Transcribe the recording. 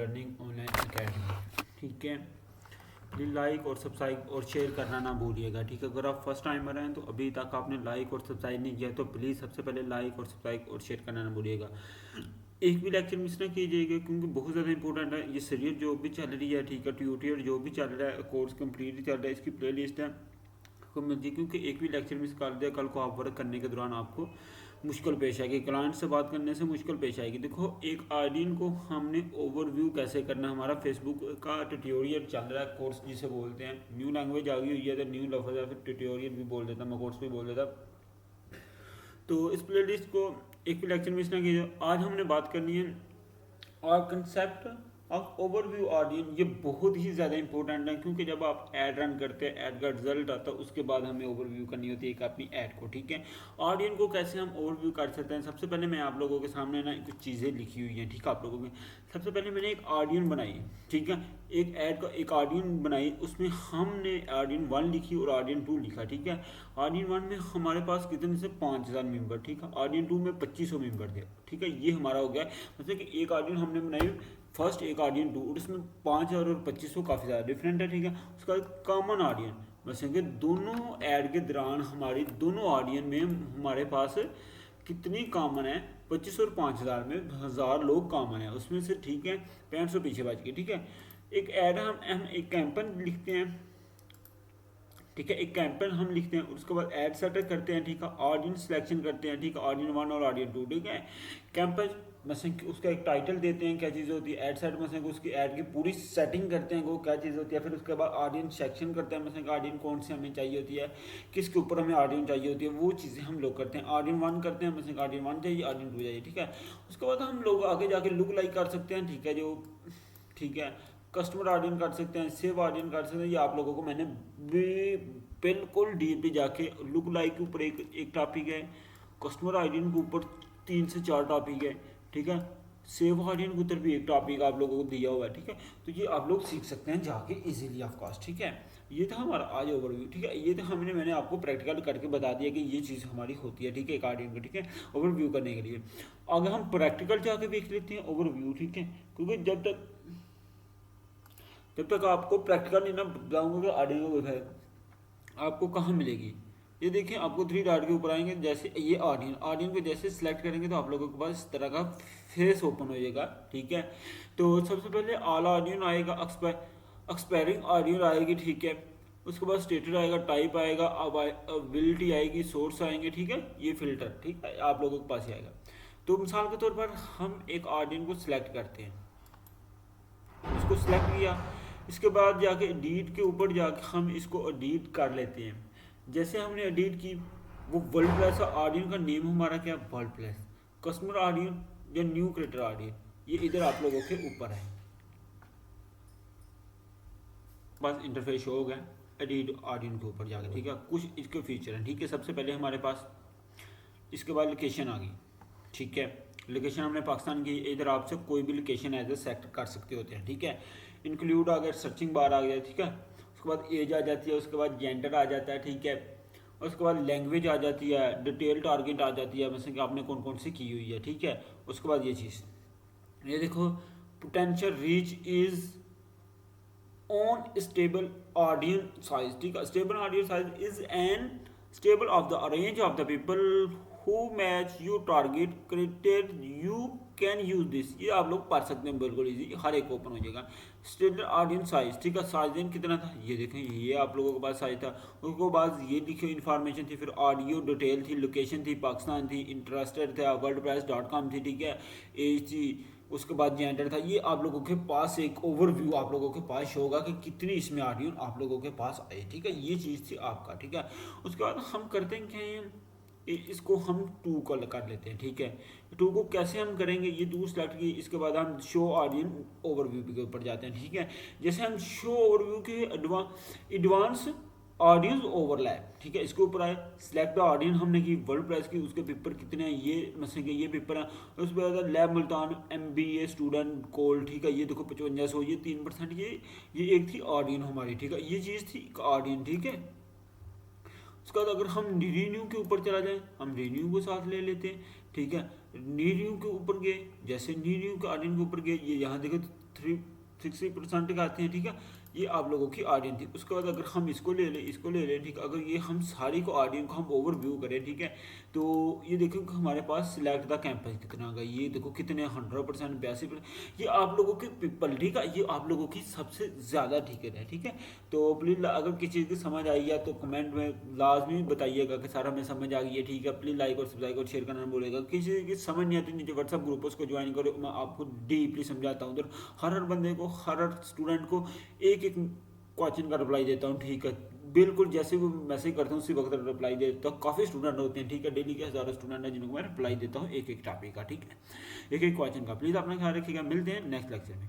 Learning online academy. ठीक है, please like और सब्सक्राइब और शेयर करना ना भूलिएगा। ठीक है, अगर आप फर्स्ट टाइमर हैं तो अभी तक आपने लाइक और सब्सक्राइब नहीं किया तो प्लीज़ सबसे पहले लाइक और सब्सक्राइब और शेयर करना ना भूलिएगा। एक भी लेक्चर मिस ना कीजिएगा क्योंकि बहुत ज़्यादा इंपॉर्टेंट है। ये सीरियल जो भी चल रही है, ठीक है, ट्यूटोरियल जो भी चल रहा है, कोर्स कंप्लीट चल रहा है, इसकी प्ले लिस्ट है को मिल जी, क्योंकि एक भी लेक्चर मिस कर दिया कल को आप वर्क करने के दौरान आपको मुश्किल पेश आएगी, क्लाइंट से बात करने से मुश्किल पेश आएगी। देखो, एक आइडियन को हमने ओवरव्यू कैसे करना, हमारा फेसबुक का ट्यूटोरियल चल रहा है, कोर्स जिसे बोलते हैं। न्यू लैंग्वेज आ गई हुई है तो न्यू लफ्ज़ है, फिर ट्यूटोरियल भी बोल देता, मैं कोर्स भी बोल देता। तो इस प्ले लिस्ट को एक भी लेक्चर मिस ना कीजिए। आज हमने बात करनी है और कंसेप्ट ऑफ ओवरव्यू ऑडियंस। ये बहुत ही ज़्यादा इंपॉर्टेंट है क्योंकि जब आप ऐड रन करते हैं, ऐड का रिजल्ट आता है, उसके बाद हमें ओवरव्यू करनी होती है एक अपनी ऐड को। ठीक है, ऑडियंस को कैसे हम ओवरव्यू कर सकते हैं। सबसे पहले मैं आप लोगों के सामने ना कुछ चीज़ें लिखी हुई हैं। ठीक है, आप लोगों की सबसे पहले मैंने एक ऑडियंस बनाई। ठीक है, एक ऐड का एक ऑडियंस बनाई, उसमें हमने ऑडियंस 1 लिखी और ऑडियंस 2 लिखा। ठीक है, ऑडियंस 1 में हमारे पास कितने से 5000 मेंबर। ठीक है, ऑडियंस 2 में 2500 मेंबर थे। ठीक है, ये हमारा हो गया। मतलब कि एक ऑडियंस हमने बनाई फर्स्ट, एक ऑडियन 2, और उसमें 5000 और 2500 काफ़ी ज़्यादा डिफरेंट है। ठीक है, उसका कॉमन ऑडियन बस कि दोनों ऐड के दौरान हमारी दोनों ऑडियन में हमारे पास कितनी कॉमन है, 2500 और 5000 में 1000 लोग कॉमन है उसमें से। ठीक है, 500 पीछे बच गए। ठीक है, एक ऐड हम एक कैंपेन लिखते हैं। ठीक है, एक कैंपेन हम लिखते हैं, उसके बाद ऐड सेटअप करते हैं। ठीक है, ऑडियंस सिलेक्शन करते हैं। ठीक है, ऑडियंस 1 और ऑडियंस 2। ठीक है, कैंपेन मसलन उसका एक टाइटल देते हैं, क्या चीज़ होती है, ऐड सेट मसलन उसकी ऐड की पूरी सेटिंग करते हैं, वो क्या चीज़ होती है। फिर उसके बाद ऑडियंस सेक्शन करते हैं, मसलन ऑडियंस कौन सी हमें चाहिए होती है, किसके ऊपर हमें ऑडियंस चाहिए होती है, वो चीज़ें हम लोग करते हैं। ऑडियंस 1 करते हैं, मसलन ऑडियंस 1 चाहिए, ऑडियंस 2 चाहिए। ठीक है, उसके बाद हम लोग आगे जाके लुक लाइक कर सकते हैं। ठीक है, जो ठीक है कस्टमर ऑडियंस कर सकते हैं, सेव ऑडियंस कर सकते हैं। ये आप लोगों को मैंने बिल्कुल डीपली जाके लुक लाइक के ऊपर एक टॉपिक है, कस्टमर ऑडियंस के ऊपर 3 से 4 टॉपिक है। ठीक है, सेव ऑडियंस के ऊपर भी एक टॉपिक आप लोगों को दिया हुआ है। ठीक है, तो ये आप लोग सीख सकते हैं जाके इजीली ऑफ कोर्स। ठीक है, ये था हमारा आज ओवरव्यू। ठीक है, ये तो मैंने आपको प्रैक्टिकल करके बता दिया कि ये चीज़ हमारी होती है। ठीक है, एक ऑडियंस को, ठीक है, ओवरव्यू करने के लिए। अगर हम प्रैक्टिकल जाके देख लेते हैं ओवरव्यू। ठीक है, क्योंकि जब तक आपको प्रैक्टिकल नहीं ना बताऊंगा कि ऑडियंस को आपको कहाँ मिलेगी। ये देखिए, आपको 3 डॉट के ऊपर आएंगे, जैसे ये ऑडियंस को जैसे सिलेक्ट करेंगे तो आप लोगों के पास इस तरह का फेस ओपन हो जाएगा। ठीक है, तो सबसे पहले ऑल ऑडियंस आएगा, एक्सपायरिंग ऑडियंस आएगी। ठीक है, उसके बाद स्टेटस आएगा, टाइप आएगा, अवेलेबिलिटी आएगी, सोर्स आएंगे। ठीक है, ये फिल्टर, ठीक है, आप लोगों के पास ही आएगा। तो मिसाल के तौर पर हम एक ऑडियंस को सिलेक्ट करते हैं, इसको सिलेक्ट किया, इसके बाद जाके एडिट के ऊपर जाके हम इसको एडिट कर लेते हैं। जैसे हमने एडिट की, वो वर्ल्ड प्लेस ऑडियंस का नेम हमारा क्या है, वर्ल्ड प्लेस। कस्टमर ऑडियंस या न्यू क्रिएटर ऑडियंस, ये इधर आप लोगों के ऊपर है। बस इंटरफेस शो हो गया एडिट ऑडियंस के ऊपर जाके। ठीक है, कुछ इसके फीचर हैं। ठीक है, सबसे पहले हमारे पास इसके बाद लोकेशन आ गई। ठीक है, लोकेशन हमने पाकिस्तान की, इधर आपसे कोई भी लोकेशन एज ए सेलेक्ट कर सकते होते हैं। ठीक है, इंक्लूड आ गया, सर्चिंग बार आ गया। ठीक है, उसके बाद एज आ जाती है, उसके बाद जेंडर आ जाता है। ठीक है, उसके बाद लैंग्वेज आ जाती है, डिटेल टारगेट आ जाती है, मतलब कि आपने कौन कौन सी की हुई है। ठीक है, उसके बाद ये चीज़, ये देखो, potential reach is on stable audience size. ठीक है, stable audience size is an stable of the range of the people who match you target created, you can use this. ये आप लोग पढ़ सकते हैं बिल्कुल इजी, हर एक ओपन हो जाएगा। स्टेबल ऑडियंस साइज, ठीक है, साइज दिन कितना था, ये देखें, ये आप लोगों के पास साइज था। उसके बाद ये लिखी इन्फॉर्मेशन थी, फिर ऑडियो डिटेल थी, लोकेशन थी, पाकिस्तान थी, इंटरेस्टेड था, wordpress.com थी। ठीक है, एज थी, उसके बाद जेंडर था। ये आप लोगों के पास एक ओवरव्यू आप लोगों के पास होगा कि कितनी इसमें ऑडियंस आप लोगों के पास आई। ठीक है, ये चीज़ थी आपका। ठीक है, उसके बाद हम करते हैं क्या, इसको हम 2 को कर लेते हैं। ठीक है, 2 को कैसे हम करेंगे, ये 2 सेलेक्ट की, इसके बाद हम शो ऑडियंस ओवरव्यू के ऊपर जाते हैं। ठीक है, जैसे हम शो ओवरव्यू के एडवांस ऑडियंस ओवरलैप, ठीक है, इसके ऊपर आए, सिलेक्ट द ऑडियंस हमने की, वर्ल्ड प्रेस की, उसके पेपर कितने हैं, ये मसले के ये पेपर है। उसके बाद लैब मुल्तान MBA स्टूडेंट कोल। ठीक है, ये देखो 5500, ये 3%, ये एक थी ऑडियंस हमारी। ठीक है, ये चीज़ थी ऑडियंस। ठीक है, उसके बाद अगर हम रिन्यू के ऊपर चला जाए, हम रिन्यू को साथ ले लेते हैं। ठीक है, रिन्यू के ऊपर गए, जैसे रिन्यू के ऑडियंस के ऊपर गए, ये यहाँ देखो 60% का आते हैं, ठीक है। ये आप लोगों की ऑडियंस थी। उसके बाद अगर हम इसको ले लें, ठीक है, अगर ये हम सारी को ऑडियंस को हम ओवरव्यू करें, ठीक है, तो ये देखो कि हमारे पास सिलेक्ट द कैंपस कितना आ गया, ये देखो कितने 100%, 82%, ये आप लोगों की पीपल, ठीक है, ये आप लोगों की सबसे ज़्यादा ठीक है, ठीक है। तो प्लीज़ अगर किसी चीज़ की समझ आई है तो कमेंट में लाजमी बताइएगा कि सारा हमें समझ आ गई है, ठीक है। प्लीज़ लाइक और सब्सक्राइब और शेयर करना बोलेगा। किसी चीज़ की समझ नहीं आती, नीचे व्हाट्सअप ग्रुप उसको ज्वाइन करो, मैं आपको डीपली समझाता हूँ उधर। हर बंदे को, हर स्टूडेंट को एक एक क्वेश्चन का रिप्लाई देता हूँ, ठीक है। बिल्कुल जैसे वो मैसेज करता हूँ उसी वक्त रिप्लाई देता हूँ। काफ़ी स्टूडेंट होते हैं, ठीक है, डेली के हज़ारों स्टूडेंट हैं जिनको मैं रिप्लाई देता हूँ एक एक टॉपिक का, ठीक है, एक एक क्वेश्चन का। प्लीज़ अपना ख्याल रखिएगा, मिलते हैं नेक्स्ट लेक्चर में।